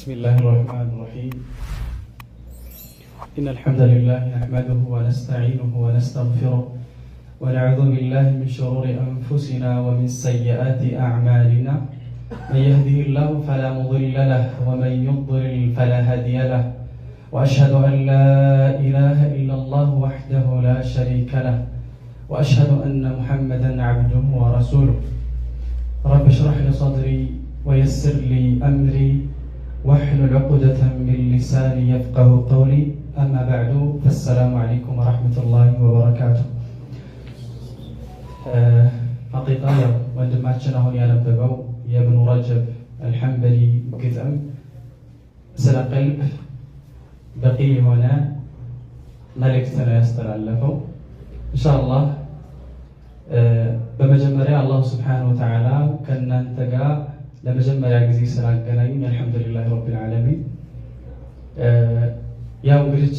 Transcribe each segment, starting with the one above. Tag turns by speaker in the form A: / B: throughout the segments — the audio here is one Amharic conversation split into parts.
A: بسم الله الرحمن الرحيم. إن الحمد لله نحمده ونستعينه ونستغفره ونعوذ بالله من شرور أنفسنا ومن سيئات أعمالنا. من يهده الله فلا مضل له ومن يضلل فلا هادي له. وأشهد أن لا إله إلا الله وحده لا شريك له وأشهد أن محمدا عبده ورسوله. رب اشرح لي صدري ويسر لي أمري واحلل عقدة من لساني يفقه قولي. أما بعد فالسلام عليكم ورحمة الله وبركاته. حقيقة ወንድማችን አሁን ያነበበው የኢብኑ ረጀብ አልሐንበሊ ግጥም ስለ ቀልብ በቂ የሆነ መልእክት ነው ያስተላለፈው። ኢንሻአላህ በመጀመሪያ አላህ ሱብሓነሁ ወተዓላ ከእናንተ ጋር ለመጀመሪያ ጊዜ ስላገናኘኝ አልሐምዱሊላህ ረቢል ዓለሚን። ያው እንግዲህ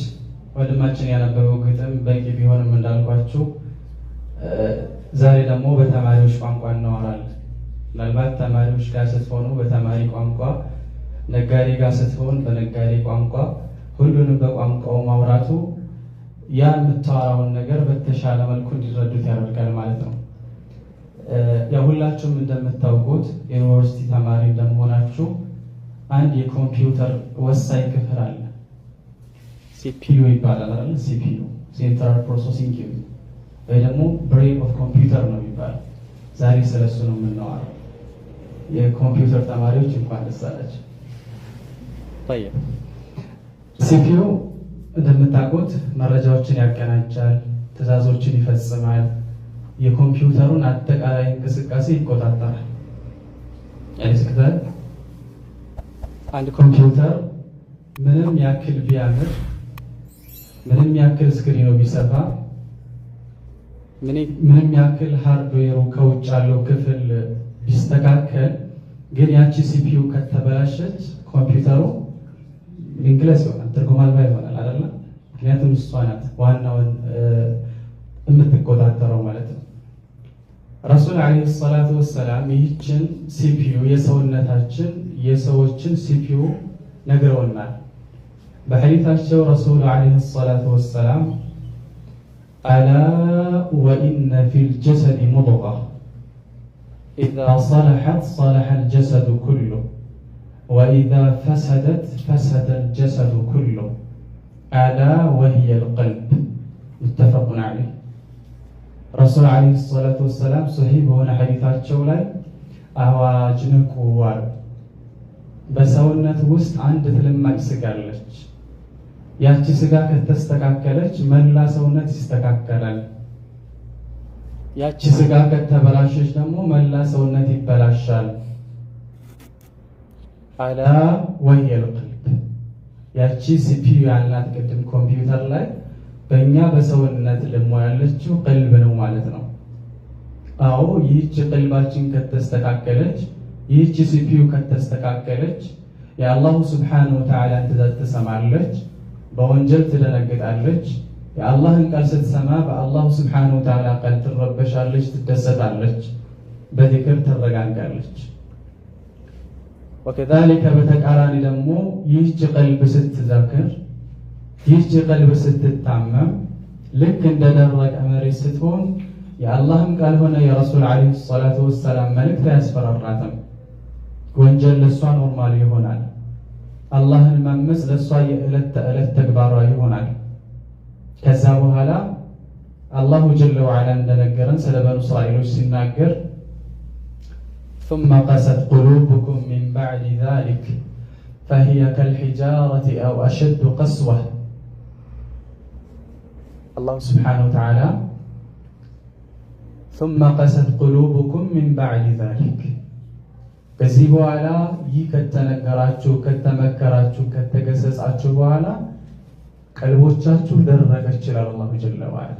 A: ወንድማችን ያነበበው ግጥም በቂ ቢሆንም እንዳልኳችሁ ዛሬ ደግሞ በተማሪዎች ቋንቋ እናወራለን። ምናልባት ተማሪዎች ጋር ስትሆኑ በተማሪ ቋንቋ፣ ነጋዴ ጋር ስትሆን በነጋዴ ቋንቋ፣ ሁሉንም በቋንቋው ማውራቱ ያ የምታወራውን ነገር በተሻለ መልኩ እንዲረዱት ያደርጋል ማለት ነው። ያው ሁላችሁም እንደምታውቁት ዩኒቨርሲቲ ተማሪ እንደመሆናችሁ አንድ የኮምፒውተር ወሳኝ ክፍል አለ። ሲፒዩ ይባላል አይደል? ሲፒዩ ሴንትራል ፕሮሰሲንግ ዩኒት ወይ ደግሞ ብሬን ኦፍ ኮምፒውተር ነው የሚባለው። ዛሬ ስለሱ ነው የምናወራው። የኮምፒውተር ተማሪዎች እንኳን ደስ አላችሁ። طيب ሲፒዩ እንደምታውቁት መረጃዎችን ያቀናጃል፣ ትዕዛዞችን ይፈጽማል፣ የኮምፒውተሩን አጠቃላይ እንቅስቃሴ ይቆጣጠራል። ያለስከታል አንድ ኮምፒውተር ምንም ያክል ቢያምር፣ ምንም ያክል ስክሪኑ ቢሰፋ፣ ምንም ያክል ሃርድዌሩ ከውጭ ያለው ክፍል ቢስተካከል፣ ግን ያቺ ሲፒዩ ከተበላሸች ኮምፒውተሩ ሊንክለስ ይሆናል፣ ትርጉም አልባ ይሆናል አይደል? ምክንያቱም እሷ ናት ዋናውን የምትቆጣጠረው ማለት ነው። ረሱል ዓለይሂ ሰላቱ ወሰላም ይህችን ሲፒዩ የሰውነታችን የሰዎችን ሲፒዩ ነግረውናል። በሐዲታቸው ረሱል ዓለይሂ ሰላቱ ወሰላም አላ ወኢነ ፊል ጀሰድ ሙድጋ ኢዛ ሰለሐት ሰለሐ አልጀሰዱ ኩሉ ወኢዛ ፈሰደት ፈሰደ አልጀሰዱ ኩሉ አላ ወሂየ አልቀልብ ሙተፈቁን ዐለይህ። ረሱል ዓለይሂ ሰላቱ ወሰላም ሶሒህ በሆነ ሐዲታቸው ላይ አዋጅ ንቁ አሉ። በሰውነት ውስጥ አንድ ትልማጭ ስጋ አለች። ያቺ ስጋ ከተስተካከለች መላ ሰውነት ይስተካከላል። ያቺ ስጋ ከተበላሸች ደግሞ መላ ሰውነት ይበላሻል። አላ ወሂየል ቀልብ። ያቺ ሲፒዩ ያልናት ቅድም ኮምፒውተር ላይ በእኛ በሰውነት ልሞ ያለችው ቀልብ ነው ማለት ነው። አዎ ይህች ቀልባችን ከተስተካከለች፣ ይህች ሲፒዩ ከተስተካከለች የአላሁ ስብሓነሁ ወተዓላ ትእዛዝ ትሰማለች፣ በወንጀል ትደነግጣለች። የአላህን ቃል ስትሰማ በአላሁ ስብሓነሁ ወተዓላ ቃል ትረበሻለች፣ ትደሰታለች፣ በዚክር ትረጋጋለች። ወከዛሊከ በተቃራኒ ደግሞ ይህች ቀልብ ስትዘክር፣ ይህች ቀልብ ስትታመም፣ ልክ እንደደረቀ መሬት ስትሆን የአላህም ቃል ሆነ የረሱል ዓለይሂ ሰላቱ ወሰላም መልእክት አያስፈራራትም። ወንጀል ለሷ ኖርማል ይሆናል። አላህን ማመፅ ለሷ የዕለት ተዕለት ተግባሯ ይሆናል። ከዛ በኋላ አላሁ ጀለ ወዐላ እንደነገረን ስለ በኑ እስራኤሎች ሲናገር ثم قست قلوبكم من بعد ذلك فهي كالحجارة أو أشد قسوة. الله سبحانه وتعالى ثم قست قلوبكم من بعد ذلك ከዚህ በኋላ ይህ ከተነገራችሁ፣ ከተመከራችሁ፣ ከተገሰጻችሁ በኋላ ቀልቦቻችሁ ደረቀች ይላል አላሁ ጀለ ወዐላ።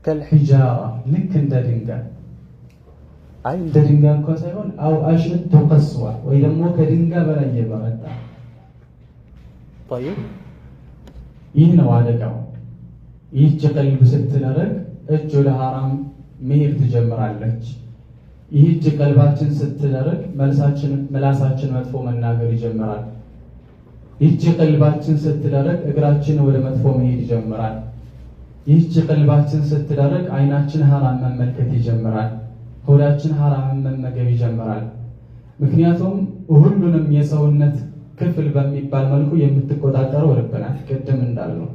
A: ከልሒጃራ ልክ እንደ ድንጋይ፣ አይ እንደ ድንጋይ እንኳ ሳይሆን አው አሽዱ ቀስዋ ወይ ደግሞ ከድንጋይ በላይ የበረታ። طيب ይህ ነው አደጋው። ይህች ቀልብ ስትደረግ እጅ ወደ ሐራም መሄድ ትጀምራለች። ይህች ቀልባችን ስትደርቅ ምላሳችን መጥፎ መናገር ይጀምራል። ይህች ቀልባችን ስትደርቅ እግራችን ወደ መጥፎ መሄድ ይጀምራል። ይህች ቀልባችን ስትደርቅ አይናችን ሐራም መመልከት ይጀምራል። ሆዳችን ሐራም መመገብ ይጀምራል። ምክንያቱም ሁሉንም የሰውነት ክፍል በሚባል መልኩ የምትቆጣጠረው ልብ ናት። ቅድም እንዳልነው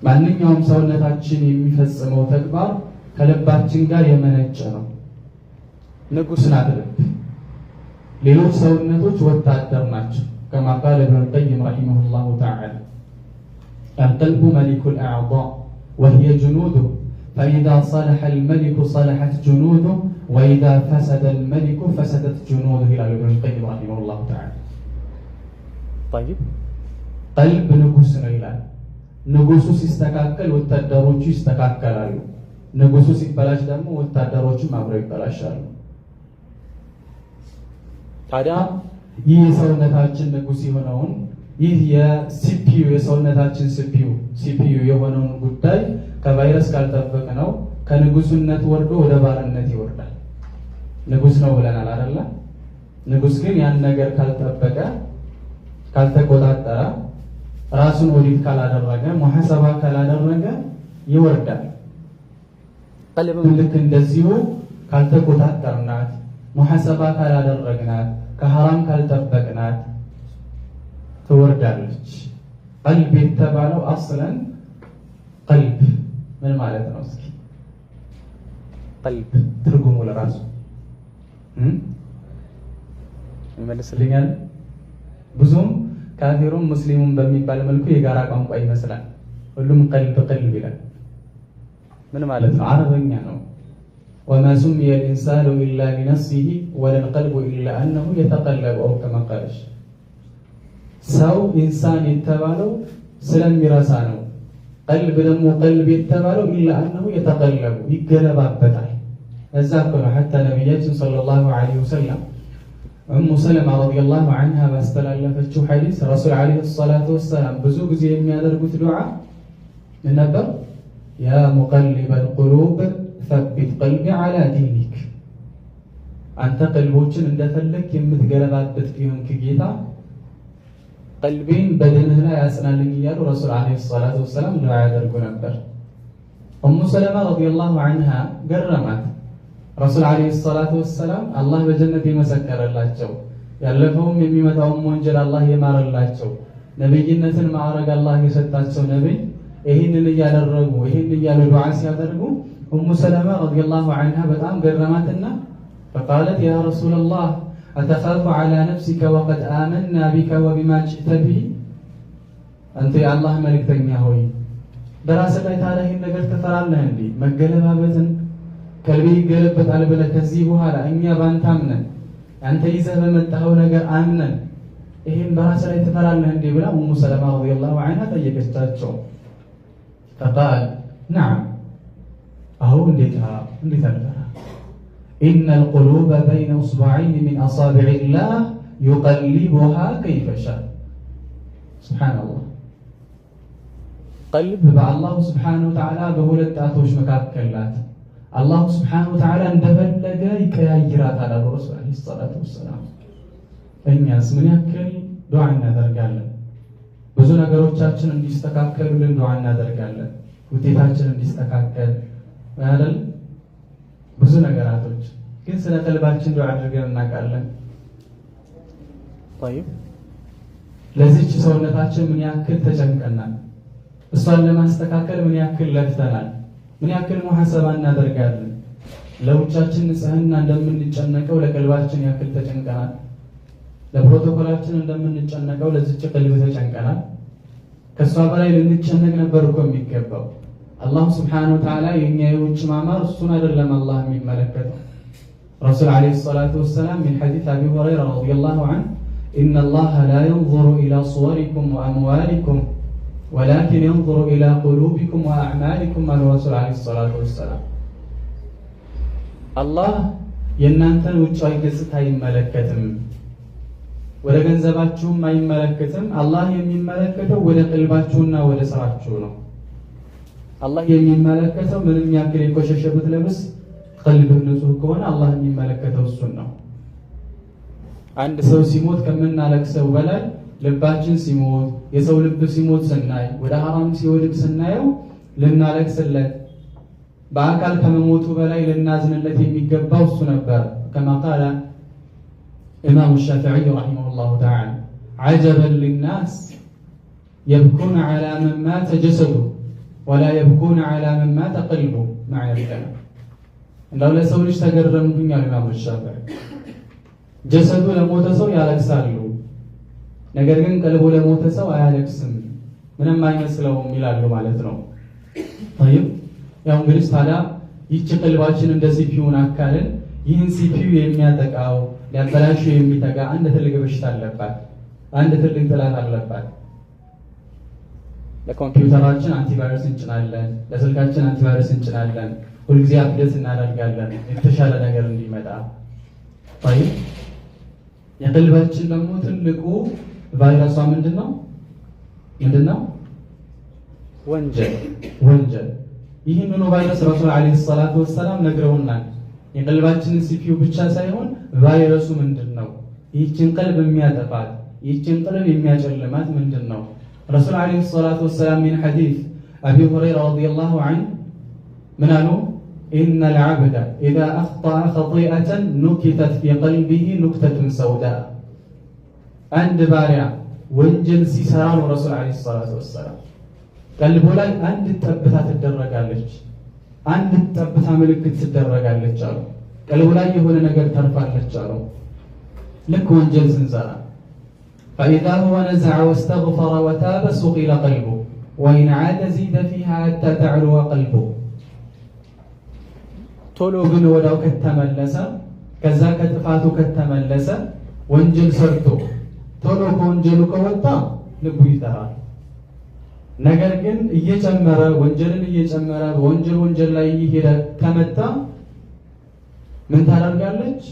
A: ማንኛውም ሰውነታችን የሚፈጽመው ተግባር ከልባችን ጋር የመነጨ ነው። ንጉስ ናት ልብ። ሌሎች ሰውነቶች ወታደር ናቸው። كما قال ابن القيم رحمه الله تعالى القلب ملك الأعضاء وهي جنوده فإذا صلح الملك صلحت جنوده وإذا فسد الملك فسدت جنوده إلى ابن القيم رحمه الله تعالى. طيب قلب نقص إلى ንጉሱ ሲስተካከል ወታደሮቹ ይስተካከላሉ። ንጉሱ ሲበላሽ ደግሞ ወታደሮቹ አብረው ይበላሻሉ። ታዲያ ይህ የሰውነታችን ንጉስ የሆነውን ይህ የሲፒዩ የሰውነታችን ሲፒዩ የሆነውን ጉዳይ ከቫይረስ ካልጠበቅነው ከንጉስነት ወርዶ ወደ ባርነት ይወርዳል። ንጉስ ነው ብለናል አይደለ? ንጉስ ግን ያን ነገር ካልጠበቀ ካልተቆጣጠረ ራሱን ኦዲት ካላደረገ ሙሐሰባ ካላደረገ ይወርዳል። ቀልብም ልክ እንደዚሁ ካልተቆጣጠርናት ሙሐሰባ ካላደረግናት ከሐራም ካልጠበቅናት ትወርዳለች። ቀልብ የተባለው አስለን ቀልብ ምን ማለት ነው? እስኪ ቀልብ ትርጉሙ ለራሱ ይመልስልኛል? ብዙም ካፊሩም ሙስሊሙም በሚባል መልኩ የጋራ ቋንቋ ይመስላል። ሁሉም ቀልብ ይላል። ምን ማለት ነው? አረበኛ ነው። وما سمي الإنسان إلا لنفسه ولا القلب إلا أنه يتقلب أو كما قال ሰው ኢንሳን የተባለው ስለሚረሳ ነው። ቀልብ ደግሞ ቀልብ የተባለው ኢላ أنه يتقلب ይገለባበጣል። እዛ እኮ ነው ሐታ ነብያችን ሰለላሁ ዐለይሂ ወሰለም ኡሙ ሰለማ ረዲየላሁ ዐንሃ ባስተላለፈችው ሐዲስ ረሱል ዐለይሂ ሰላቱ ወሰላም ብዙ ጊዜ የሚያደርጉት ዱዓ ምን ነበር? ያ ሙቀሊበል ቁሉብ ثبت قلبي على دينك አንተ ቀልቦችን እንደፈለክ የምትገለባበት ቢሆንክ ጌታ ቀልቤን በድንህ ላይ ያጽናልኝ እያሉ ረሱል ዐለይሂ ሰላቱ ወሰላም ዱዓ ያደርጉ ነበር። ኡሙ ሰለማ ረዲየላሁ ዐንሃ ገረማት። ረሱል ዐለይሂ ሰላቱ ወሰላም አላህ በጀነት የመሰከረላቸው ያለፈውም የሚመጣውም ወንጀል አላህ የማረላቸው ነብይነትን ማዕረግ አላህ የሰጣቸው ነብይ ይህንን እያደረጉ ይህን እያሉ ዱዓ ሲያደርጉ ኡሙ ሰለማ ረዲየላሁ ዐንሃ በጣም ገረማትና فقالت يا رسول الله أتخاف على نفسك وقد آمنا بك وبما جئت به أنت يا الله ملكتني ሆይ በራስህ ላይ ታዲያ ይህን ነገር ትፈራለህ እንዴ? መገለባበትን ቀልቤ ይገለበጣል ብለህ ከዚህ በኋላ እኛ ባንተ አምነን አንተ ይዘህ በመጣኸው ነገር አምነን ይህን በራስህ ላይ ትፈራለህ እንዴ ብላ ኡሙ ሰለማ ረዲየላሁ ዐንሃ ጠየቀቻቸው። فقال نعم أهو እንዴት አልፈራ إن القلوب بين أصبعين من أصابع الله يقلبها كيف شاء سبحان الله قلب بالله سبحانه وتعالى بهولت ጣቶች መካከል ናት። አላህ سبحانه وتعالى እንደፈለገ ይቀያይራታል አለ ረሱል ዐለይሂ ሰላቱ ወሰላም። እኛስ ምን ያክል ዱዓ እናደርጋለን? ብዙ ነገሮቻችን እንዲስተካከሉልን ዱዓ እናደርጋለን። ውጤታችን እንዲስተካከል አይደል? ብዙ ነገራቶች ግን ስለ ቀልባችን ዱዓ አድርገን እናውቃለን? طيب ለዚች ሰውነታችን ምን ያክል ተጨንቀናል? እሷን ለማስተካከል ምን ያክል ለፍተናል? ምን ያክል ሙሐሰባ እናደርጋለን? ለውጫችን ንጽህና እንደምንጨነቀው ለቀልባችን ያክል ተጨንቀናል። ለፕሮቶኮላችን እንደምንጨነቀው ለዚች ቀልብ ተጨንቀናል። ከሷ በላይ ልንጨነቅ ነበር እኮ የሚገባው። አላህ ሱብሓነሁ ወተዓላ የኛ የውጭ ማማር እሱን አይደለም አላህ የሚመለከተው። ረሱል ዐለይሂ ሰላቱ ወሰላም من حديث أبي هريرة رضي الله عنه إن الله لا ينظر إلى صوركم وأموالكم ولكن ينظر إلى قلوبكم وأعمالكم قال الرسول عليه الصلاة والسلام الله የእናንተን ውጫዊ ገጽታ አይመለከትም፣ ወደ ገንዘባችሁም አይመለከትም። አላህ የሚመለከተው ወደ ቀልባችሁና ወደ ስራችሁ ነው። አላህ የሚመለከተው ምንም ያክል የቆሸሸ ብትለብስ ቀልብህ ንጹህ ከሆነ አላህ የሚመለከተው እሱን ነው። አንድ ሰው ሲሞት ከምናለቅሰው በላይ ልባችን ሲሞት የሰው ልብ ሲሞት ስናይ ወደ ሐራም ሲወድቅ ስናየው ልናለቅስለት በአካል ከመሞቱ በላይ ልናዝንለት የሚገባው እሱ ነበር። ከማ ቃለ ኢማሙ ሻፊዒ ረሒመሁላሁ ተዓላ ዐጀበን ሊናስ የብኩነ ዐላ መን ማተ ጀሰዱ ወላ የብኩነ ዐላ መን ማተ ቀልቡ መዐነ ልከላም። እንደው ለሰው ልጅ ተገረምኩኝ አሉ ኢማሙ ሻፊዒ። ጀሰዱ ለሞተ ሰው ያለቅሳሉ፣ ነገር ግን ቀልቡ ለሞተ ሰው አያለቅስም፣ ምንም አይመስለውም ይላሉ ማለት ነው። طيب ያው እንግዲህ ታዲያ ይህች ቀልባችን እንደ ሲፒዩን አካልን ይህን ሲፒዩ የሚያጠቃው ሊያበላሹ የሚተጋ አንድ ትልቅ በሽታ አለባት፣ አንድ ትልቅ ጥላት አለባት። ለኮምፒውተራችን አንቲቫይረስ እንጭናለን፣ ለስልካችን አንቲቫይረስ እንጭናለን፣ ሁልጊዜ አፕዴት እናደርጋለን የተሻለ ነገር እንዲመጣ። طيب የቀልባችን ደግሞ ትልቁ ቫይረሷ ምንድነው? ወንጀል። ይህንኑ ቫይረስ ረሱል ዓለይሂ ሰላቱ ወሰላም ነግረውናል። የቀልባችንን ሲፒዩ ብቻ ሳይሆን ቫይረሱ ምንድነው? ይህችን ቀልብ የሚያጠፋት ይህችን ቀልብ የሚያጨልማት ምንድነው? ረሱል ዓለይሂ ሰላቱ ወሰላም ሚን ሐዲስ አቢ ሁረይራ ረዲየላሁ ዐንሁ ምን አሉ? ኢነል ዐብደ ኢዛ አኽጠአ ኸጢአተን ኑኪተት ፊ ቀልቢሂ ኑክተቱን ሰውዳ። አንድ ባሪያ ወንጀል ሲሰራ ነው ረሱል ዓለይሂ ሰላቱ ወሰላም ቀልቡ ላይ አንድ ጠብታ ትደረጋለች፣ አንድ ጠብታ ምልክት ትደረጋለች አሉ። ቀልቡ ላይ የሆነ ነገር ተርፋለች አሉ። ልክ ወንጀል ስንሰራ ፈኢዛ ሁወ ነዘዐ ወስተግፈረ ወታበ ሱቂለ ቀልቡ ወኢን ዐደ ዚደ ፊሃ ሐታ ተዕሉወ ቀልቡ። ቶሎ ግን ወዳው ከተመለሰ ከዛ ከጥፋቱ ከተመለሰ ወንጀል ሰርቶ ቶሎ ከወንጀሉ ከወጣ ልቡ ይጠራል። ነገር ግን እየጨመረ ወንጀልን እየጨመረ በወንጀል ላይ እየሄደ ከመጣ ምን ታደርጋለች?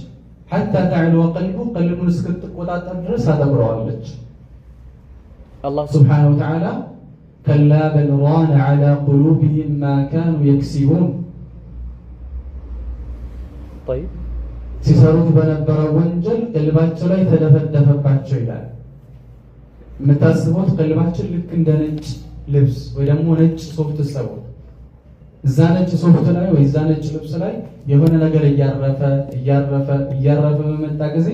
A: ሐታ ተዕሉወ ቀልቡ ቀልቡን እስክትቆጣጠር ድረስ አጠብረዋለች። አላህ ሱብሓነሁ ወተዓላ ከላ በል ራነ ዐላ ቁሉብሂም ማ ካኑ የክሲቡን። ሲሰሩት በነበረው ወንጀል ቀልባቸው ላይ ተደፈደፈባቸው ይላል። የምታስቡት ቀልባችን ልክ እንደ ነጭ ልብስ ወይ ደግሞ ነጭ ሶፍት ሰቡት። እዛ ነጭ ሶፍት ላይ ወይ እዛ ነጭ ልብስ ላይ የሆነ ነገር እያረፈ በመጣ ጊዜ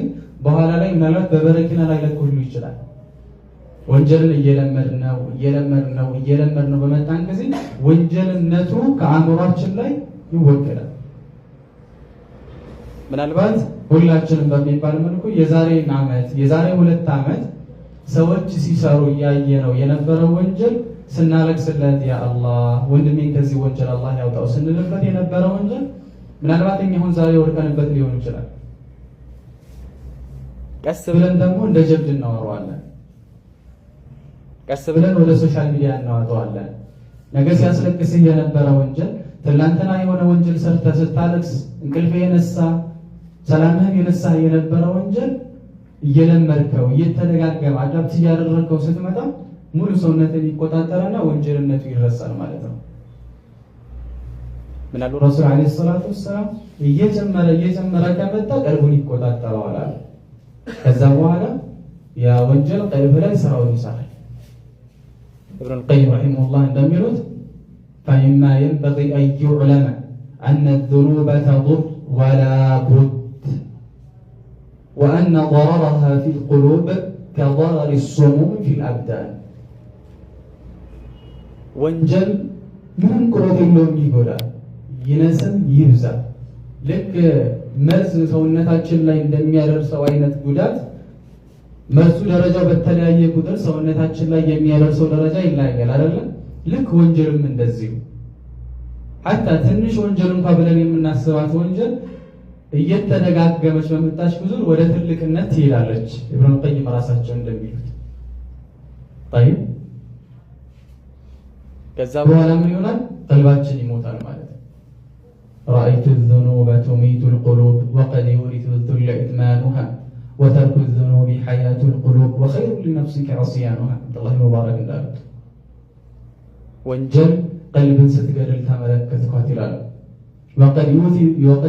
A: በኋላ ላይ ምናልባት በበረኪና ላይ ለኩሉ ይችላል። ወንጀልን እየለመድነው በመጣን ጊዜ ወንጀልነቱ ከአእምሯችን ላይ ይወገዳል። ምናልባት ሁላችንም በሚባል መልኩ የዛሬ 2 ዓመት ሰዎች ሲሰሩ እያየ ነው የነበረው ወንጀል ስናለቅስለት ያ አላህ ወንድሜን ከዚህ ወንጀል አላህ ያውጣው ስንልበት የነበረው ወንጀል ምናልባት እኛ አሁን ዛሬ ወድቀንበት ሊሆን ይችላል። ቀስ ብለን ደግሞ እንደ ጀብድ እናወራዋለን። ቀስ ብለን ወደ ሶሻል ሚዲያ እናወጣዋለን። ነገ ሲያስለቅስህ የነበረ ወንጀል ትላንትና የሆነ ወንጀል ሰርተህ ስታለቅስ እንቅልፍ የነሳ ሰላምህን የነሳህ የነበረ ወንጀል እየለመድከው እየተደጋገመ አዳፕት እያደረግከው ስትመጣ ሙሉ ሰውነትን ይቆጣጠርና ወንጀልነቱ ይረሳል ማለት ነው። ምናሉ ረሱል ዓለይሂ ሰላቱ ወሰላም እየጨመረ ከመጣ ቀልቡን ይቆጣጠረዋል አለ። ከዛ በኋላ ያ ወንጀል ቀልብ ላይ ስራውን ይሰራል። ኢብኑል ቀይም ረሒመሁላህ እንደሚሉት ፈኢማ የንበጊ አን ዩዕለመ አነ ዙኑበ ተዱር ወላ ቡድ ወአነ ضررها في القلوب كضرر السموم في الأبدان። ወንጀል ምንም ቁርጥ የለውም፣ ይጎዳል፣ ይነስም ይብዛ። ልክ መርዝ ሰውነታችን ላይ እንደሚያደርሰው አይነት ጉዳት መርዙ ደረጃው በተለያየ ቁጥር ሰውነታችን ላይ የሚያደርሰው ደረጃ ይለያያል አይደል? ልክ ወንጀልም እንደዚሁ ሐታ ትንሽ ወንጀል እንኳን ብለን የምናስባት ወንጀል እየተደጋገመች በመጣች ብዙ ወደ ትልቅነት ትሄዳለች። ኢብኑል ቀይም ራሳቸው እንደሚሉት طيب ከዛ በኋላ ምን ይሆናል? ቀልባችን ይሞታል ማለት ነው። رأيت الذنوب تميت القلوب وقد يورث الذل إدمانها وترك الذنوب حياة القلوب وخير لنفسك عصيانها። الله ሙባረክ እንዳሉት ወንጀል ቀልብን ስትገድል ተመለከትኳት ይላሉ። وقد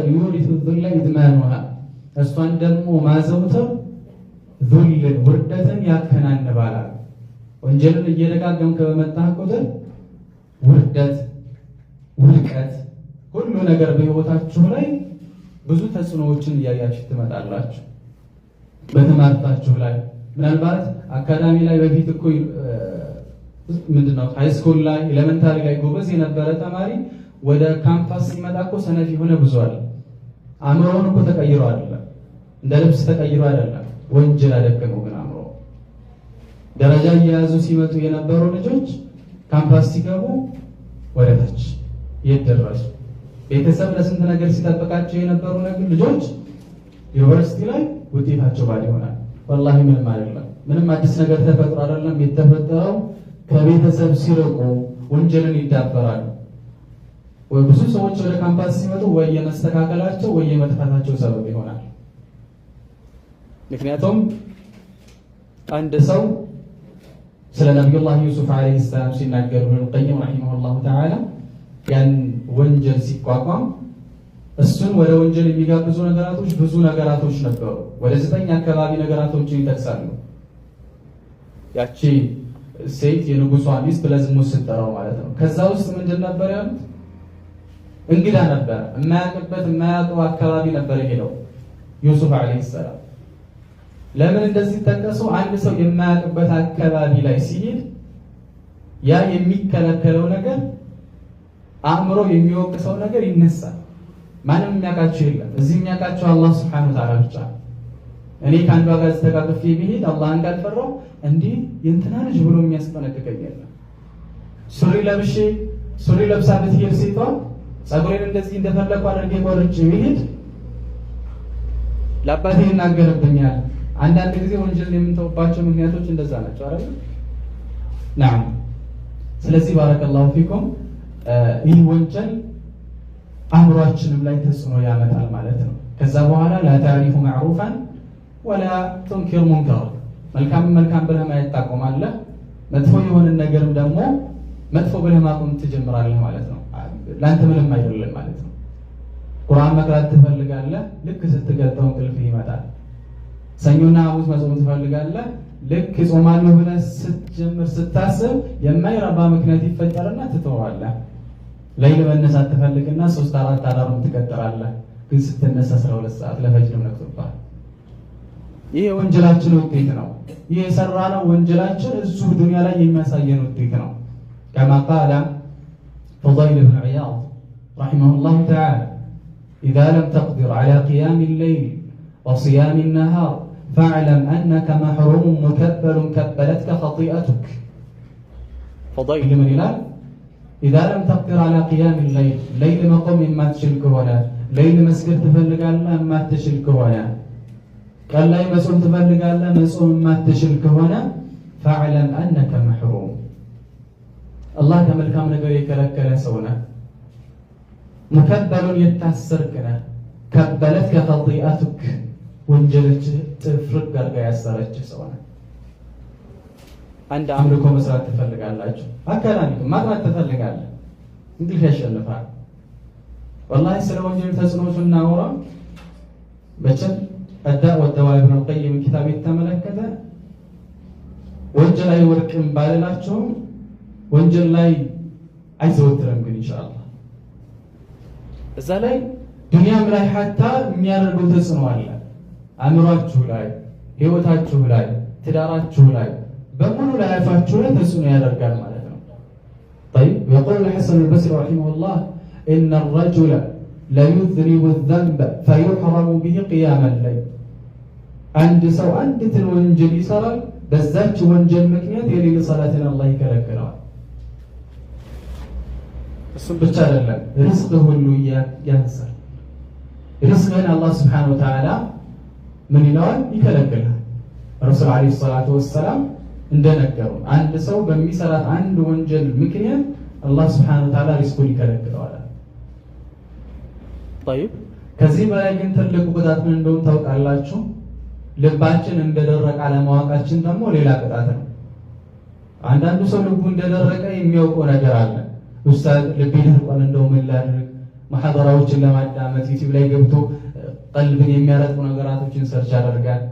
A: يورث الذل إدمانها እሷን ደግሞ ማዘውተር ذل ውርደትን ያከናንባላል። ወንጀልን እየደጋገምክ በመጣህ ቁጥር ውርደት፣ ውድቀት፣ ሁሉ ነገር በህይወታችሁ ላይ ብዙ ተጽዕኖዎችን እያያችሁ ትመጣላችሁ። በትምህርታችሁ ላይ ምናልባት አካዳሚ ላይ በፊት እኮ ምንድነው ሃይስኩል ላይ ኤሌመንታሪ ላይ ጎበዝ የነበረ ተማሪ ወደ ካምፓስ ሲመጣ እኮ ሰነፍ የሆነ ብዙ አለ። አእምሮውን እኮ ተቀይሮ አይደለም፣ እንደ ልብስ ተቀይሮ አይደለም፣ ወንጀል አደቀመው። ግን አእምሮ ደረጃ እየያዙ ሲመጡ የነበሩ ልጆች ካምፓስ ሲገቡ ወደታች የደረሱ ቤተሰብ ለስንት ነገር ሲጠብቃቸው የነበሩ ልጆች ዩኒቨርሲቲ ላይ ውጤታቸው ባድ ይሆናል። ወላሂ ምንም አይደለም፣ ምንም አዲስ ነገር ተፈጥሮ አይደለም። የተፈጠረው ከቤተሰብ ሲርቁ ወንጀልን ይዳፈራሉ። ወይ ብዙ ሰዎች ወደ ካምፓስ ሲመጡ ወይ የመስተካከላቸው ወይ የመጥፋታቸው ሰበብ ይሆናል። ምክንያቱም አንድ ሰው ስለ ነብዩላህ ዩሱፍ አለይሂ ሰላም ሲናገር ኢብኑል ቀይም ረሂመሁላሁ ተዓላ ያን ወንጀል ሲቋቋም እሱን ወደ ወንጀል የሚጋብዙ ነገራቶች ብዙ ነገራቶች ነበሩ። ወደ 9 አካባቢ ነገራቶችን ይጠቅሳሉ። ያቺ ሴት የንጉሷ ሚስት ለዝሙት ስትጠራው ማለት ነው። ከዛ ውስጥ ምንድን ነበር ያሉት? እንግዳ ነበር፣ የማያውቀው አካባቢ ነበር ሄደው ዩሱፍ አለይሂ ሰላም። ለምን እንደዚህ ተጠቀሱ? አንድ ሰው የማያውቅበት አካባቢ ላይ ሲሄድ ያ የሚከለከለው ነገር አእምሮ የሚወቅሰው ነገር ይነሳል። ማንም የሚያውቃቸው የለም። እዚህ የሚያውቃቸው አላህ ሱብሓነሁ ወተዓላ ብቻ። እኔ ከአንዷ ጋር ተቃቅፌ ብሄድ አላህን ካልፈራው እንዲህ የእንትና ልጅ ብሎ የሚያስጠነቅቀኝ የለም። ሱሪ ለብሳ ብትሄድ ሴቷ ጸጉሬን እንደዚህ እንደፈለኩ አድርጌ ቆርጬ ብሄድ ለአባቴ ይናገርብኛል። አንዳንድ ጊዜ ወንጀል የምንተውባቸው ምክንያቶች እንደዛ ናቸው አይደል? ናም። ስለዚህ ባረከላሁ ፊኩም ይህ ወንጀል አእምሯችንም ላይ ተጽዕኖ ያመጣል ማለት ነው። ከዛ በኋላ ላ ተዕሪፉ መዕሩፋን ወላ ቱንኪሩ ሙንከር፣ መልካም ብለህ ማየት ታቆማለህ፣ መጥፎ የሆነን ነገርም ደግሞ መጥፎ ብለህ ማቆም ትጀምራለህ ማለት ነው። ለአንተ ምንም አይደለም ማለት ነው። ቁርአን መቅራት ትፈልጋለህ፣ ልክ ስትገልጠው እንቅልፍህ ይመጣል። ሰኞና ሐሙስ መጾም ትፈልጋለህ፣ ልክ ጾማለሁ ብለህ ስትጀምር ስታስብ የማይረባ ምክንያት ይፈጠርና ትተዋለህ። ለይል መነሳት ትፈልግና 3-4 አላርም ትቀጥራለህ፣ ግን ስትነሳ 12 ሰዓት ለፈጅር ነቅቶብሃል። ይህ የወንጀላችን ውጤት ነው። ይህ የሰራነው ወንጀላችን እዚሁ ዱንያ ላይ የሚያሳየን ውጤት ነው። ከማ ቃለ ፉዳይል ብን ዒያድ ረሒመሁላሁ ተዓላ ኢዛ ለም ተቅዲር ዐላ ቂያሚ ሌይል ወሲያሚ ነሃር ፈዕለም አነከ መሕሩሙን ሙከበሉን ከበለትከ ኸጢአቱክ። ፉዳይል ምን ይላል? ኢዛ ለም ተቅዲር ዐላ ቂያሚ ሌይል፣ ሌይል መቆም የማትችል ከሆነ፣ ሌይል መስገድ ትፈልጋለህ የማትችል ከሆነ፣ ቀን ላይ መጾም ትፈልጋለህ መጾም የማትችል ከሆነ ፈዕለም አነከ መሕሩም፣ አላህ ከመልካም ነገር የከለከለ ሰው ነህ። ሙከበሉን የታሰርክ ነህ። ከበለትከ ኸጢአቱክ፣ ወንጀሎችህ ጥፍርግ አድርጋ ያሰረችህ ሰው ነህ። አንድ አምልኮ መስራት ትፈልጋላችሁ፣ አካዳሚክ ማጥናት ትፈልጋለህ፣ እንቅልፍ ያሸንፋል። ወላሂ ስለ ወንጀል ተጽዕኖ ስናወራ በቸል አዳእ ወደዋ ኢብኑል ቀይም ኪታብ የተመለከተ ወንጀል አይወርቅም ባልላቸውም ወንጀል ላይ አይዘወትርም። ግን ኢንሻአላህ እዛ ላይ ዱንያም ላይ ሐታ የሚያደርገው ተጽዕኖ አለ። አእምሯችሁ ላይ፣ ህይወታችሁ ላይ፣ ትዳራችሁ ላይ፣ በሙሉ ላይፋችሁ ላይ ተጽዕኖ ያደርጋል ማለት ነው። طيب يقول الحسن البصري رحمه الله إن الرجل ليذنب الذنب فيحرم به قيام الليل። አንድ ሰው አንዲትን ወንጀል ይሰራል፣ በዛች ወንጀል ምክንያት የሌሊት ሰላትን አላህ ይከለክለዋል። እሱም ብቻ አይደለም፣ ርዝቅ ሁሉ ያንሳል። ርዝቅህን አላህ ስብሓነሁ ወተዓላ ምን ይለዋል? ይከለክላል። ረሱል ዓለይሂ ሰላቱ ወሰላም እንደነገሩ አንድ ሰው በሚሰራት አንድ ወንጀል ምክንያት አላህ ስብሓነሁ ወተዓላ ሪዝቁን ይከለክለዋል። طيب ከዚህ በላይ ግን ትልቁ ቅጣት ምን እንደሆነ ታውቃላችሁ? ልባችን እንደደረቀ አለማወቃችን ደግሞ ሌላ ቅጣት ነው። አንዳንዱ ሰው ልቡ እንደደረቀ የሚያውቀው ነገር አለ። ኡስታዝ ልቤ ደርቋል እንደው ምን ላድርግ፣ ሙሐደራዎችን ለማዳመጥ ዩቲዩብ ላይ ገብቶ ቀልብን የሚያረጥቡ ነገራቶችን ሰርች ያደርጋል።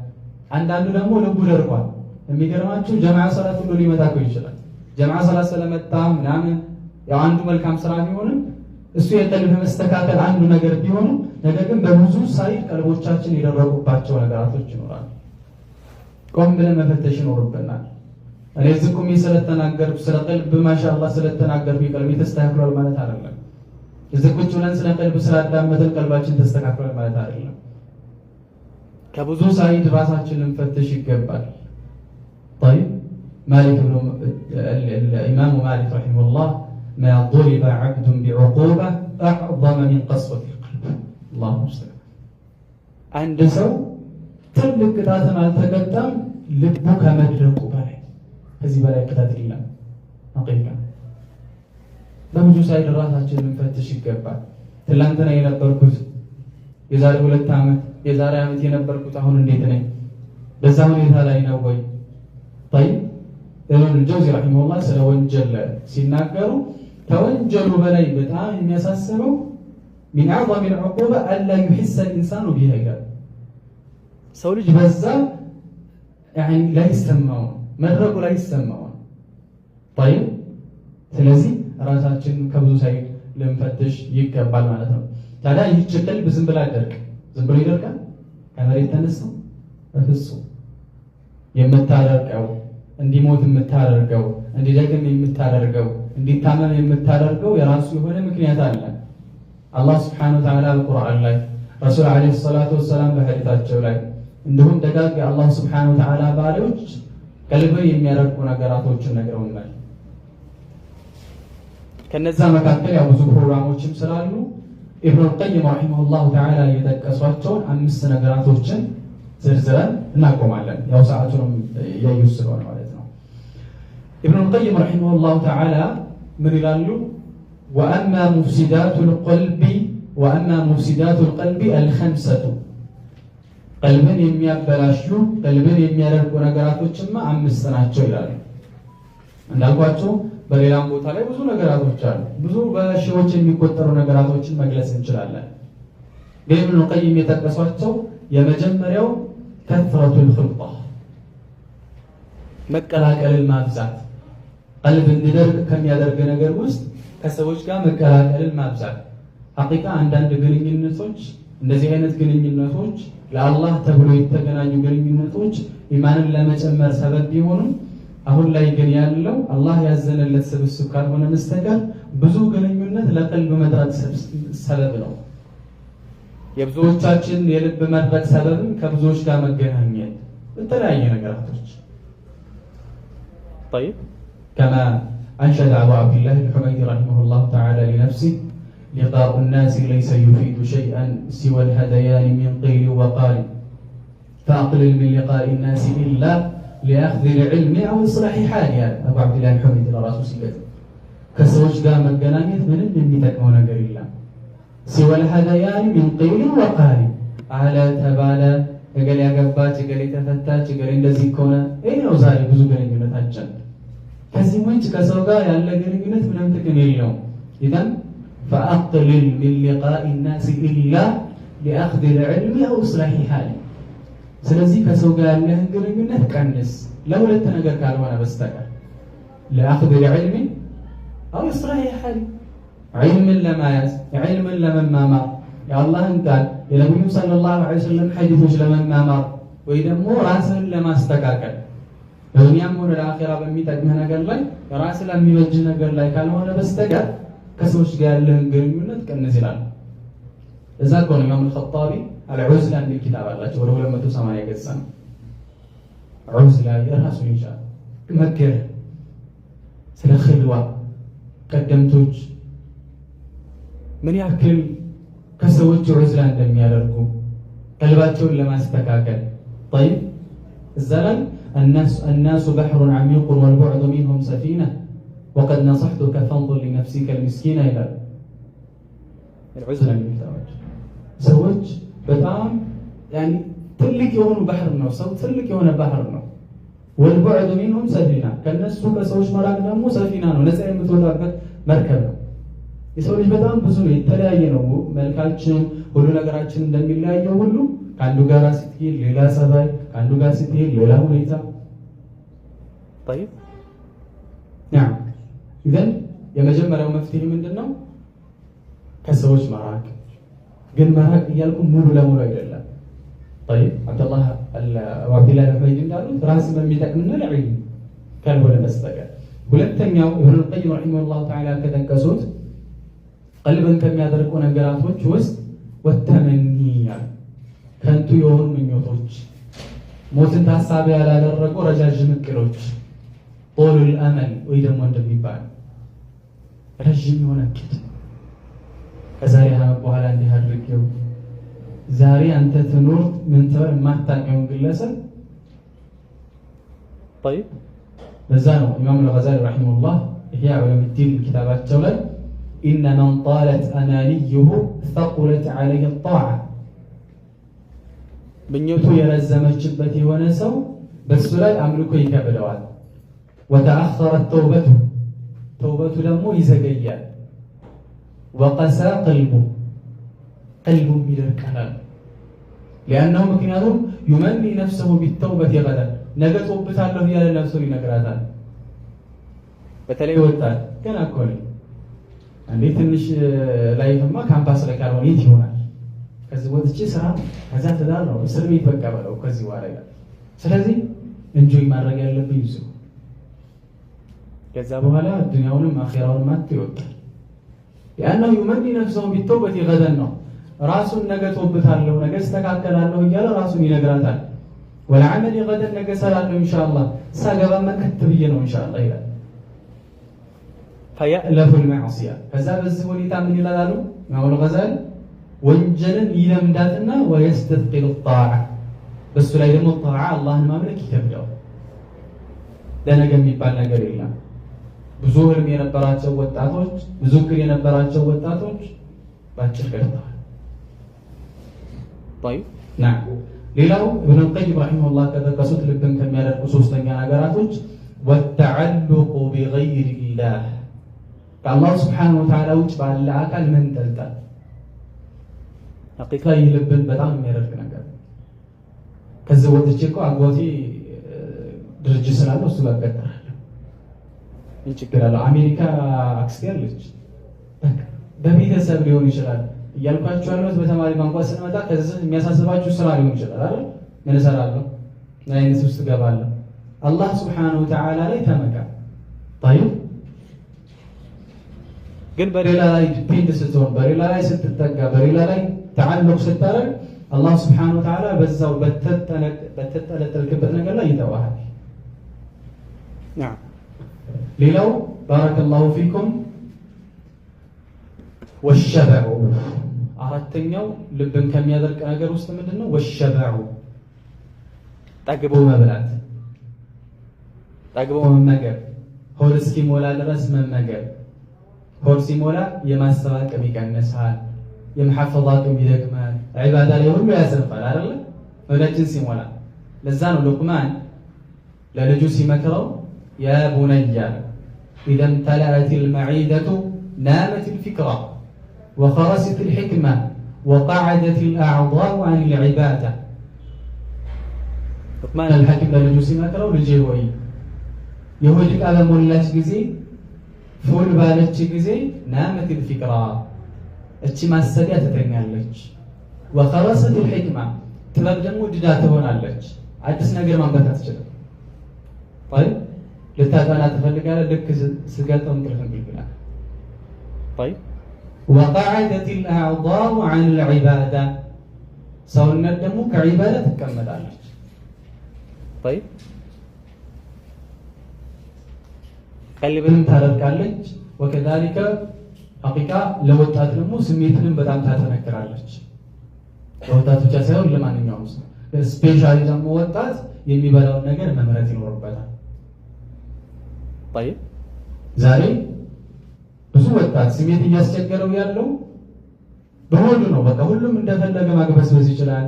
A: አንዳንዱ ደግሞ ልቡ ደርቋል። የሚገርማችሁ ጀማዓ ሰላት ሁሉ ሊመጣ ይችላል። ጀማዓ ሰላት ስለመጣ ምናምን ያው አንዱ መልካም ስራ ቢሆንም እሱ የቀልብ መስተካከል አንዱ ነገር ቢሆንም ነገር ግን በብዙ ሳይድ ቀልቦቻችን የደረቁባቸው ነገራቶች ይኖራሉ። ቆም ብለን መፈተሽ ይኖርብናል። እኔ ዝቁም ስለተናገርኩ ስለ ቀልብ ማሻአላህ ስለተናገርኩ ቀልቤ ተስተካክሏል ማለት አይደለም። ዝቁጭ ብለን ስለ ቀልብ ስላዳመጥን ቀልባችን ተስተካክሏል ማለት አይደለም። ከብዙ ሳይድ ራሳችንን ልንፈትሽ ይገባል። طيب مالك بن الإمام مالك رحمه الله ما ضرب عبد بعقوبة أعظم من قسوة القلب الله المستعان عند سو ትልቅ ቅጣትን አልተቀጣም ልቡ ከመድረቁ በላይ ከዚህ በላይ ቅጣት የለም። አቂቃ በብዙ ሳይድ ራሳችንን ልንፈትሽ ይገባል። ትላንትና የነበርኩት የዛሬ 2 ዓመት የዛሬ ዓመት የነበርኩት አሁን እንዴት ነኝ? በዛ ሁኔታ ላይ ነው ወይ? طيب ኢብኑል ጀውዚ ረሂመሁላህ ስለ ወንጀል ሲናገሩ ከወንጀሉ በላይ በጣም የሚያሳስበው من أعظم العقوبة ألا يحس الإنسان بها ይላል። ሰው ልጅ በዛ يعني لا يسمعው መድረቁ ላይ ይሰማው። طيب ስለዚህ ራሳችን ከብዙ ሳይድ ልንፈትሽ ይገባል ማለት ነው። ታዲያ ይህች ቀልብ ዝም ብላ አይደርቅ። ዝም ብሎ ይደርቃል? ከመሬት ተነስቶ በፍጹም የምታደርቀው እንዲሞት የምታደርገው እንዲደክም የምታደርገው እንዲታመም የምታደርገው የራሱ የሆነ ምክንያት አለ። አላህ Subhanahu Wa Ta'ala በቁርአን ላይ ረሱል አለይሂ ሰላቱ ወሰላም በሐዲታቸው ላይ እንዲሁም ደጋግ የአላህ Subhanahu Wa Ta'ala ባሪዎች ቀልብን የሚያደርቁ ነገራቶችን ነግረውናል። ከነዛ መካከል ያው ብዙ ፕሮግራሞችም ስላሉ ኢብኑል ቀይም ረሂመሁላህ ተዓላ የጠቀሷቸውን 5 ነገራቶችን ዝርዝረን እናቆማለን። ያው ሰዓቱንም ያዩት ስለሆነ ማለት ነው። ኢብኑል ቀይም ረሂመሁላህ ተዓላ ምን ይላሉ? وأما مفسدات القلب الخمسة ቀልብን የሚያበላሹ ቀልብን የሚያደርቁ ነገራቶችማ 5 ናቸው ይላሉ። እንዳልኳቸው በሌላም ቦታ ላይ ብዙ ነገራቶች አሉ። ብዙ በሺዎች የሚቆጠሩ ነገራቶችን መግለጽ እንችላለን። ኢብኑ ቀይም የጠቀሷቸው የመጀመሪያው ከፍረቱል ኽልጣ መቀላቀልን ማብዛት። ቀልብ እንዲደርቅ ከሚያደርግ ነገር ውስጥ ከሰዎች ጋር መቀላቀልን ማብዛት። ሐቂቃ አንዳንድ ግንኙነቶች እንደዚህ አይነት ግንኙነቶች ለአላህ ተብሎ የተገናኙ ግንኙነቶች ኢማንን ለመጨመር ሰበብ ቢሆኑም አሁን ላይ ግን ያለው አላህ ያዘነለት ስብስብ ካልሆነ መስተቀር ብዙ ግንኙነት ለቀልብ መድረቅ ሰበብ ነው። የብዙዎቻችን የልብ መድረቅ ሰበብም ከብዙዎች ጋር መገናኘት በተለያየ ነገራቶች። طيب كما أنشد أبو عبد الله الحميدي رحمه الله تعالى لنفسه لقاء الناس ليس يفيد شيئا سوى الهذيان من قيل وقال فأقلل من لقاء الناس إلا لأخذ العلم أو إصلاح حالها أبو عبد الله الحميدي لراسه سيكت كسوش قام الجنانيت من يتكون قريلا سوى الهذيان من قيل وقال على تبالا قال يا قبات قال يتفتات قال እንደዚህ ከሆነ ይሄ ነው ዛሬ ብዙ ግንኙነታችን ከዚህ ወንጭ ከሰው ጋር ያለ ግንኙነት ምንም ጥቅም የለውም። إذن فأقلل من لقاء الناس إلا لأخذ العلم أو إصلاح حالها ስለዚህ ከሰው ጋር ያለህን ግንኙነት ቀንስ ለሁለት ነገር ካልሆነ በስተቀር ለአخذ العلم أو إصلاح حالها علምን ለማያዝ علምን ለመማማር የአላህን ቃል የነብዩ ሰለላሁ ዐለይሂ ወሰለም ሐዲሶች ለመማማር ወይ ደግሞ ራስን ለማስተካከል በዱንያም ሆነ ለአኺራ በሚጠቅም ነገር ላይ ራስ ለሚበጅ ነገር ላይ ካልሆነ በስተቀር ከሰዎች ጋር ያለህን ግንኙነት ቀንስ ይላል። እዛ ቆን ኢማም አልኸጣቢ አልዑዝላ የሚል ኪታብ አላቸው። ወደ 280 ገጽ ነው። ዑዝላ የራሱ ይቻላል መከረ ስለ ኺልዋ ቀደምቶች ምን ያክል ከሰዎች ዑዝላ እንደሚያደርጉ ቀልባቸውን ለማስተካከል طيب እዛ ላይ الناس بحر عميق والبعد منهم سفينة وقد نصحتك فانظر لنفسك المسكينة إلى العزلة من الزواج زوج በጣም يعني ትልቅ የሆነ ባህር ነው። ሰው ትልቅ የሆነ ባህር ነው። والبعد منهم سفينة ከነሱ ከሰዎች መራቅ ደግሞ ሰፊና ነው፣ ነፃ የምትወጣበት መርከብ ነው። የሰው ልጅ በጣም ብዙ ነው፣ የተለያየ ነው። መልካችን ሁሉ ነገራችን እንደሚለያየው ሁሉ ከአንዱ ጋር ስትሄድ ሌላ ጸባይ፣ ከአንዱ ጋር ስትሄድ ሌላ ሁኔታ። طيب نعم إذن የመጀመሪያው መፍትሄ ምንድነው? ከሰዎች መራቅ። ግን መራቅ እያልኩ ሙሉ ለሙሉ አይደለም። طيب አብዱላህ አብዱላህ ፈይድ እንዳሉት ራስ በሚጠቅምና ለዒልም ካልሆነ በስተቀር። ሁለተኛው ኢብኑ ቀይም ረሂመሁላህ ተዓላ ከጠቀሱት ቀልብን ከሚያደርቁ ነገራቶች ውስጥ ወተመኒያ ከንቱ የሆኑ ምኞቶች፣ ሞትን ታሳቢ ያላደረጉ ረጃጅም እቅዶች፣ ጦሉል አመል ወይ ደግሞ እንደሚባል ረጅም የሆነ እቅድ ከዛሬ ዓመት በኋላ እንዲህ አድርጌው ዛሬ አንተ ትኖር ምን ተወር ማታቀው ግለሰብ طيب ለዛ ነው ኢማም አልገዛሊ ረሂመሁላህ ኢህያ ዑለሙዲን ኪታባቸው ላይ ኢነ መን ጣለት አማኒዩሁ ثقلت عليه الطاعة ምኞቱ የረዘመችበት የሆነ ሰው በሱ ላይ አምልኮ ይከብደዋል። وتأخرت ተውበቱ ደግሞ ይዘገያል። وقسى قلبه ይደርቃል። لأنه ምክንያቱም يمني نفسه بالتوبة غدا ነገ ጦብታለሁ ያለ ነፍሱን ይነግራታል። በተለይ ወጣት ገና እኮ ነው አንዴ ትንሽ ላይፍማ ካምፓስ ላይ ካልሆነ የት ይሆናል? ከዚህ ወጥቼ ስራ ከዛ ትዳር ነው እስር ቤት በቃ በለው ከዚህ በኋላ ይላል። ስለዚህ እንጆይ ማድረግ ያለብኝ ይዙ ከዛ በኋላ ዱንያውንም አኺራውንም አትይወጣል። ያለው يمني نفسه بالتوبة غدا ነው ራሱን ነገ ጦብታለሁ ነገስተካከላለሁ እያለ ራሱን ይነግራታል። والعمل غدا ነገ ሰራለሁ ኢንሻአላህ ሳገባማ ከተብዬ ነው ኢንሻአላህ ይላል። فيألف المعصية ከዛ በዚህ ሁኔታ ምን ይላሉ ኢማም አልገዛሊ ወንጀልን ይለምዳትና ويستثقل الطاعة በሱ ላይ ደግሞ طاعة አላህን ማምለክ ይከብደዋል። ለነገ የሚባል ነገር የለም። ብዙ ህልም የነበራቸው ወጣቶች ብዙ እቅድ የነበራቸው ወጣቶች ባጭር ቀርተዋል። طيب نعم ሌላው ኢብኑ ቀይም ረሂመሁላህ ከጠቀሱት ልብን ከሚያደርጉ ሶስተኛ ነገራቶች والتعلق بغير الله ከአላህ ሱብሓነሁ ወተዓላ ውጭ ባለ አካል መንጠልጠል ሐቂቃ ልብን በጣም የሚያደርግ ነገር። ከዚህ ወጥቼ እኮ አጎቴ ድርጅት ስላለው እሱ ጋር ቀጥራለሁ ምን ችግር አለው? አሜሪካ አክስቴ አለች በቃ በቤተሰብ ሊሆን ይችላል እያልኳችሁ ያለሁት በተማሪ ቋንቋ ስንመጣ ከዚህ የሚያሳስባችሁ ስራ ሊሆን ይችላል አይደል? ምን እሰራለሁ ምን አይነት ውስጥ ገባለሁ? አላህ ሱብሓነሁ ወተዓላ ላይ ተመካ። طيب ግን በሌላ ላይ ዲፔንድ ስትሆን በሌላ ላይ ስትጠጋ በሌላ ላይ ተዓልቅ ስታረግ አላህ ሱብሓነሁ ወተዓላ በዛው በተጠለጠልክበት ነገር ላይ ይተዋሃል። نعم ሌላው ባረከላሁ ፊኩም والشبع አራተኛው ልብን ከሚያደርቅ ነገር ውስጥ ምንድነው? والشبع ጠግቦ መብላት ጠግቦ መመገብ ሆድ እስኪሞላ ድረስ መመገብ። ሆድ ሲሞላ የማሰብ አቅም ይቀንሳል፣ የመሐፈዝ አቅም ይደክማል፣ ዒባዳ ላይ ሁሉ ያሰፋል አይደል? ሆዳችን ሲሞላ ለዛ ነው ሉቅማን ለልጁ ሲመክረው ያ ቡነያ ኢዘ እምተለአት አልመዒደቱ ናመት አልፊክራ وخرست الحكمة وقعدت الأعضاء عن العبادة لقمان الحكيم للجوسي مكرو لجيوي يهودك على مولاش جزي فول بالتش جزي نامت الفكرة اتش ما السبيعة تتنقلج وخرست الحكمة تبقى مجداته هنا لج عدس نقر من بتات جدا طيب لتابعنا تفلق على لك سقالته مكرفن بالبناء طيب وقعدت الأعضاء عن العبادة ሰውነት ደግሞ ከዒባዳ ትቀመጣለች። طيب ቀልብንም ታደርቃለች። وكذلك ሐቂቃ ለወጣት ደግሞ ስሜትንም በጣም ታጠነክራለች። ለወጣት ብቻ ሳይሆን ለማንኛውም ሰው ስፔሻሊ ደግሞ ወጣት የሚበላውን ነገር መምረጥ ይኖርበታል። طيب ዛሬ ብዙ ወጣት ስሜት እያስቸገረው ያለው በሆዱ ነው። በቃ ሁሉም እንደፈለገ ማግበስበስ ይችላል።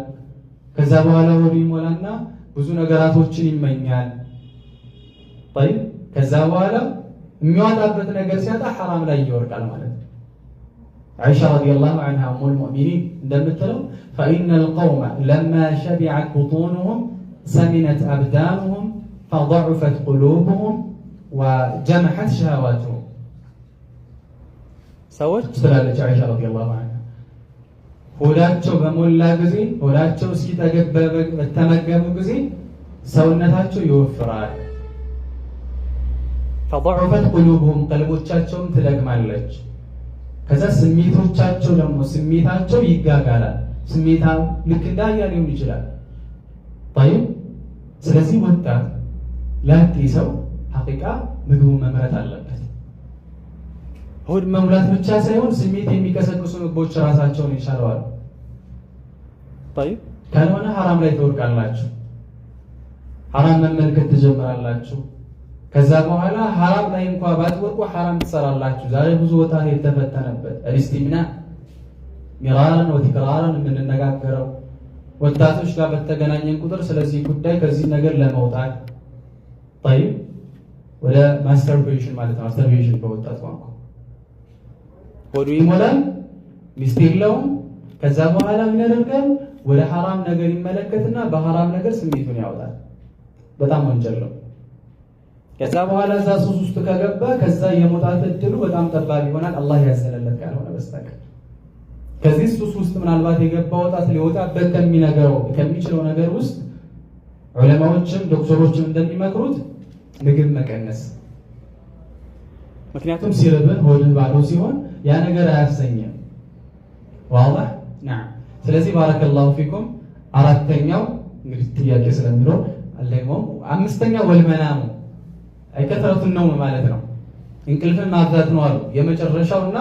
A: ከዛ በኋላ ሆዱ ይሞላና ብዙ ነገራቶችን ይመኛል። طيب ከዛ በኋላ የሚዋጣበት ነገር ሲያጣ ሐራም ላይ ይወርቃል ማለት ነው። عائشة رضي الله عنها أم المؤمنين እንደምትለው فإن القوم لما شبعت بطونهم سمنت أبدانهم فضعفت قلوبهم وجمحت شهواتهم ሰዎች ትላለች عائشة رضي الله عنها ሆዳቸው በሞላ ጊዜ ሆዳቸው እስኪጠገብ በተመገቡ ጊዜ ሰውነታቸው ይወፍራል فضعفت قلوبهم ቀልቦቻቸውም ትለግማለች ከዛ ስሜቶቻቸው ደግሞ ስሜታቸው ይጋጋላል ስሜታው ልክ እንዳያ ሊሆን ይችላል طيب ስለዚህ ወጣት ላንተ ሰው ሐቂቃ ምግቡ መምረጥ አለበት ሆድ መሙላት ብቻ ሳይሆን ስሜት የሚቀሰቅሱ ምግቦች ራሳቸውን ይሻላል طيب ካልሆነ ሐራም ላይ ትወርቃላችሁ ሐራም መመልከት ትጀምራላችሁ ከዛ በኋላ ሐራም ላይ እንኳን ባትወርቁ ሐራም ትሰራላችሁ ዛሬ ብዙ ወጣት የተፈተነበት እልስቲምና ሚራራን ወትክራራን የምንነጋገረው ወጣቶች ጋር በተገናኘን ቁጥር ስለዚህ ጉዳይ ከዚህ ነገር ለመውጣት طيب ወደ ማስተርቤሽን ማለት ነው ማስተርቤሽን በወጣት ቋንቋ ሆዱ ይሞላል ሚስት የለውም ከዛ በኋላ ምን ያደርጋል ወደ ሐራም ነገር ይመለከትና በሐራም ነገር ስሜቱን ያወጣል በጣም ወንጀል ነው ከዛ በኋላ እዛ ሱስ ውስጥ ከገባ ከዛ የመውጣት እድሉ በጣም ጠባብ ይሆናል አላህ ያዘለለት ካልሆነ በስተቀር ከዚህ ሱስ ውስጥ ምናልባት የገባ ወጣት ሊወጣበት ከሚችለው ነገር ውስጥ ዑለማዎችም ዶክተሮችም እንደሚመክሩት ምግብ መቀነስ ምክንያቱም ሲርብን ሆድን ባዶ ሲሆን ያ ነገር አያሰኝም ዋضح نعم ስለዚህ ባረከላሁ ፊኩም አራተኛው እንግዲህ ጥያቄ ስለሚኖር አለይኩም አምስተኛው ወልመናሙ አይከተረቱን ነው ማለት ነው እንቅልፍን ማብዛት ነው አሉ የመጨረሻውና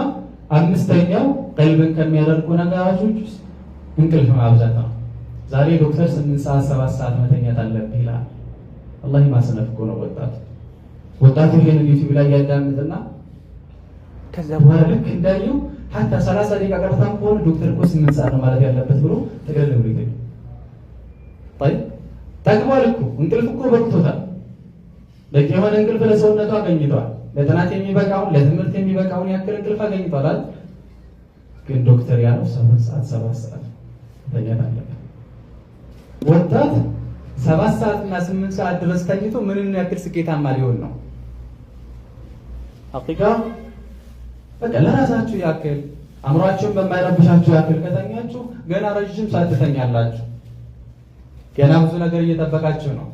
A: አምስተኛው ቀልብን ከሚያደርጉ ነገሮች ውስጥ እንቅልፍ ማብዛት ነው ዛሬ ዶክተር 8 ሰዓት 7 ሰዓት መተኛት አለብህ ይላል አላህ ይማሰነፍ እኮ ነው ወጣቱ ይሄን ዩቲዩብ ላይ ያዳምጥና ከዛ በኋላ ልክ እንዳየው ሐታ 30 ደቂቃ ቀርታም ከሆነ ዶክተር እኮ 8 ሰዓት ነው ማለት ያለበት ብሎ ተገለለ ብሎ ይገኛል طيب ታግባል እኮ እንቅልፍ እኮ በቅቶታል በቂ የሆነ እንቅልፍ ለሰውነቱ አገኝቷል ለጥናት የሚበቃውን ለትምህርት የሚበቃውን ያክል እንቅልፍ አገኝቷል ግን ዶክተር ያለው 7 ሰዓት ተኛት አለበት ወጣት 7 ሰዓት እና 8 ሰዓት ድረስ ተኝቶ ምንን ያክል ስኬታማ ሊሆን ነው ሐቂቃ በቃ ለራሳችሁ ያክል አምራችሁን በማይረብሻችሁ ያክል ከተኛችሁ ገና ረጅም ሰዓት ትተኛላችሁ ገና ብዙ ነገር እየጠበቃችሁ ነው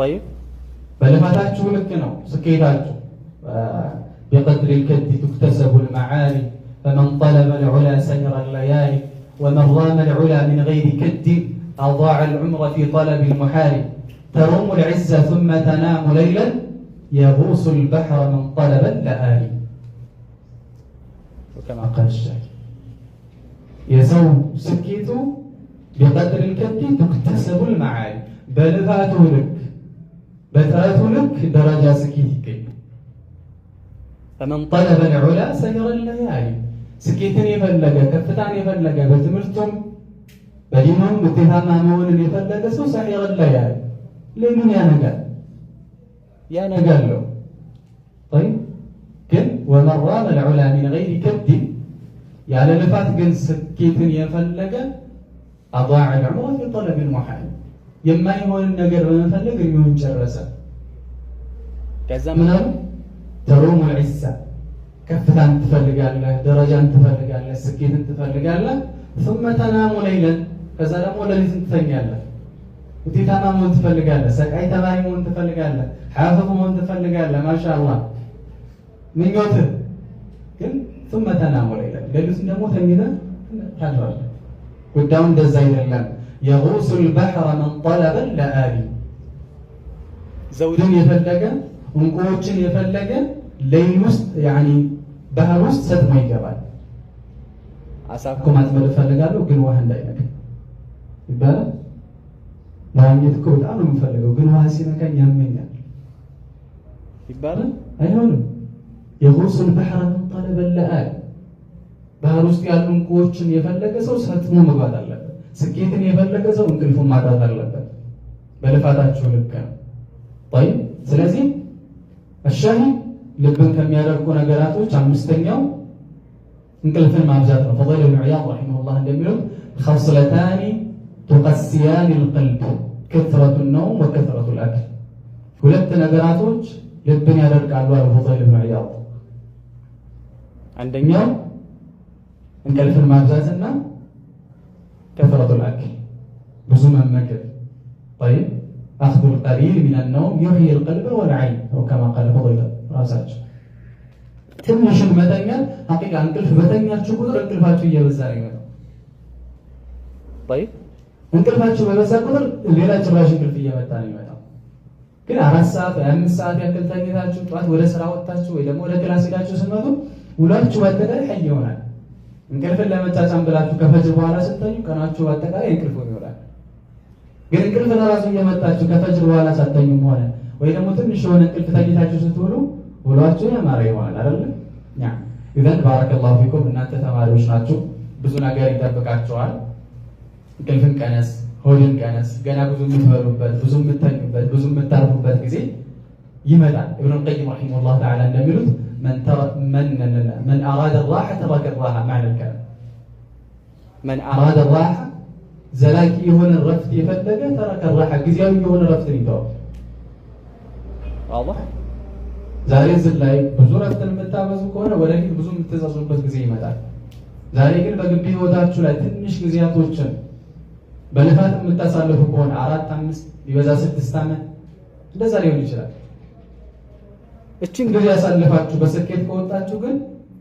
A: طيب በልፋታችሁ ልክ ነው ስኬታችሁ بقدر الكد تكتسب المعالي فمن طلب العلا سير الليالي ومن رام العلا من غير كد أضاع العمر في طلب المحال تروم العزة ثم تنام ليلا يغوص البحر من طلب اللآلي وكما قال الشاعر يزوم سكيته بقدر الكد تكتسب المعالي بلفاته لك بتراته لك درجة سكيتك فمن طلب العلا سير الليالي سكيتني يفلق كفتان يفلق بتمرتم بدينهم بتهام مون يفلق سو سير الليالي لينون يا نقال له طيب كن ومن رام العلا من غير كد يا للفات كن سكيتني يفلق أضاع العمر في طلب المحال يما يهون النقر بمفلق يمون جرسا كذا منهم تروم العزة كفتان تفلق الله درجان تفلق الله سكيت تفلق الله ثم تنام ليلا كذا لم ولا لازم تثني الله وتتنام وانت تفلق الله سكاي تباي وانت تفلق الله حافظ وانت تفلق الله ما شاء الله من يوتر كن ثم تنام ليلا قالوا سنمو ثنينا حجر قدام دزاين الله يغوص البحر من طلب اللآلي زودين يفلق እንቁዎችን የፈለገ ለይል ውስጥ ያኒ ባህር ውስጥ ሰጥሞ ይገባል አሳኮ ማጥመድ ፈልጋለሁ ግን ውሃ እንዳይነካ ይባላል ማግኘት እኮ በጣም ነው የምፈልገው ግን ውሃ ሲነካኝ ያመኛል ይባላል አይሆንም يغوص البحر من طلب اللآلي ባህር ውስጥ ያሉ እንቁዎችን የፈለገ ሰው ሰጥሞ መግባት አለበት ስኬትን የፈለገ ሰው እንቅልፉን ማጣት አለበት በልፋታቸው ልክ ነው طيب ስለዚህ الشاهد ልብን ከሚያደርጉ ነገራቶች አምስተኛው እንቅልፍን ማብዛት ነው። ፈضيل بن عياض رحمه الله እንደሚሉት خصلتان تقسيان القلب كثرة النوم وكثرة الأكل ሁለት ነገራቶች ልብን ያደርቃሉ አሉ ፈضيل بن عياض። አንደኛው እንቅልፍን ማብዛትና كثرة الأكل ብዙ መመገብ طيب أخذ القليل من النوم يحيي القلب والعين أو كما قال فضيل ራሳቸው ትንሽን መተኛት ሐቂቃ እንቅልፍ በተኛችሁ ቁጥር እንቅልፋችሁ እየበዛ ነው የሚመጣው። طيب እንቅልፋችሁ በበዛ ቁጥር ሌላ ጭራሽ እንቅልፍ እየመጣ ነው የሚመጣው። ግን 4 ሰዓት ወይ 5 ሰዓት ያክል ተኝታችሁ ጠዋት ወደ ስራ ወጣችሁ ወይ ደግሞ ወደ ክላስ ሄዳችሁ ስትመጡ ውላችሁ በአጠቃላይ ሀይ ይሆናል። እንቅልፍን ለመጫጫም ብላችሁ ከፈጅር በኋላ ስትተኙ ቀናችሁ በአጠቃላይ እንቅልፍ ይሆናል። ግን እንቅልፍ ለራሱ እየመጣችሁ ከፈጅር በኋላ ሳትተኙም ሆነ ወይ ደግሞ ትንሽ የሆነ እንቅልፍ ተኝታችሁ ስትውሉ ውሏችሁ ያማረ ይሆናል አይደል? ኢዘን ባረከላሁ ፊኩም እናንተ ተማሪዎች ናችሁ፣ ብዙ ነገር ይጠብቃችኋል። እንቅልፍን ቀነስ፣ ሆድን ቀነስ፣ ገና ብዙ የምትበሉበት፣ ብዙ የምትተኙበት፣ ብዙ የምታርፉበት ጊዜ ይመጣል። ኢብኑ ቀይም ረሂመሁላህ ተዓላ እንደሚሉት መን አራደ ራሐ ተረከ ራሐ ማዕነ ልከላም መን አራደ ራሐ ዘላቂ የሆነ ረፍት የፈለገ ተረከ ራሐ ጊዜያዊ የሆነ ረፍትን ይተዋል። ዋضح ዛሬ እዚህ ላይ ብዙ ረፍትን የምታበዙ ከሆነ ወደፊት ብዙ የምትጸጹበት ጊዜ ይመጣል። ዛሬ ግን በግቢ ህይወታችሁ ላይ ትንሽ ጊዜያቶችን በልፋት የምታሳልፉ ከሆነ 4 5 ቢበዛ 6 ዓመት እንደዛ ሊሆን ይችላል። እቺን ጊዜ ያሳልፋችሁ በስኬት ከወጣችሁ ግን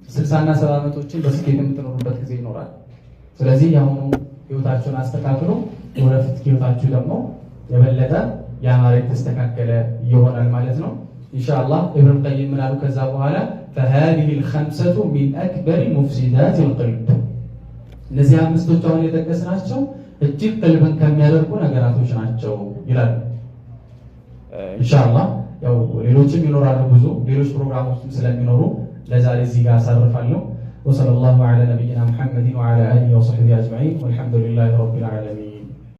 A: 60 እና 70 ዓመቶችን በስኬት የምትኖሩበት ጊዜ ይኖራል። ስለዚህ ያሁኑ ህይወታችሁን አስተካክሉ፣ ወደፊት ህይወታችሁ ደግሞ የበለጠ ያማረ የተስተካከለ ይሆናል ማለት ነው። ኢንሻአላህ ኢብኑ ቀይም ምናሉ ከዛ በኋላ فهذه الخمسة من أكبر مفسدات القلب እነዚህ አምስቶች አሁን የጠቀስናቸው እጅግ ቀልብን ከሚያደርጉ ነገራቶች ናቸው ይላል። ኢንሻአላህ ያው ሌሎችም ይኖራሉ፣ ብዙ ሌሎች ፕሮግራሞችም ስለሚኖሩ ለዛሬ እዚህ ጋር አሳርፋለሁ። وصلى الله على نبينا محمد وعلى آله وصحبه أجمعين والحمد لله رب العالمين